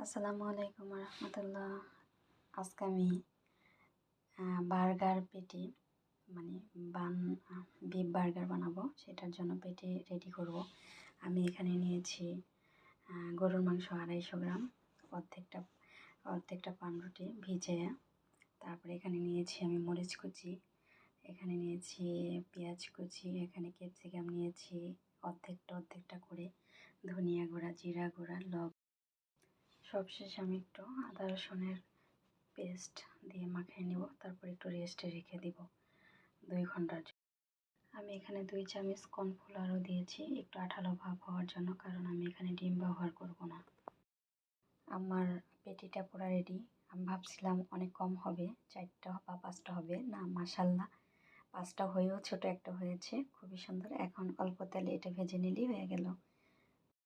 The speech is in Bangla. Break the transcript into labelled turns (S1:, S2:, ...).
S1: আসসালামু আলাইকুম রহমতুল্লাহ। আজকে আমি বার্গার পেটি মানে বান বিফ বার্গার বানাবো। সেটার জন্য পেটি রেডি করব। আমি এখানে নিয়েছি গরুর মাংস 250 গ্রাম, অর্ধেকটা পাউরুটি ভিজে। তারপরে এখানে নিয়েছি আমি মরিচ কুচি, এখানে নিয়েছি পেঁয়াজ কুচি, এখানে ক্যাপসিকাম নিয়েছি অর্ধেকটা করে, ধনিয়া গুঁড়া, জিরা গুঁড়া, লবণ। সবশেষে আমি একটু আদা রসুনের পেস্ট দিয়ে মাখিয়ে নেব। তারপর একটু রেস্টে রেখে দিব 2 ঘন্টার জন্য। আমি এখানে 2 চামচ কর্নফ্লাওয়ারও দিয়েছি একটু আঠালো ভাব হওয়ার জন্য, কারণ আমি এখানে ডিম ব্যবহার করব না। আমার পেটিটা পুরো রেডি। আমি ভাবছিলাম অনেক কম হবে, 4টা বা 5টা হবে, না মাশাল্লাহ 5টা হয়েও ছোট একটা হয়েছে, খুবই সুন্দর। এখন অল্প তেলে এটা ভেজে নিলেই হয়ে গেল।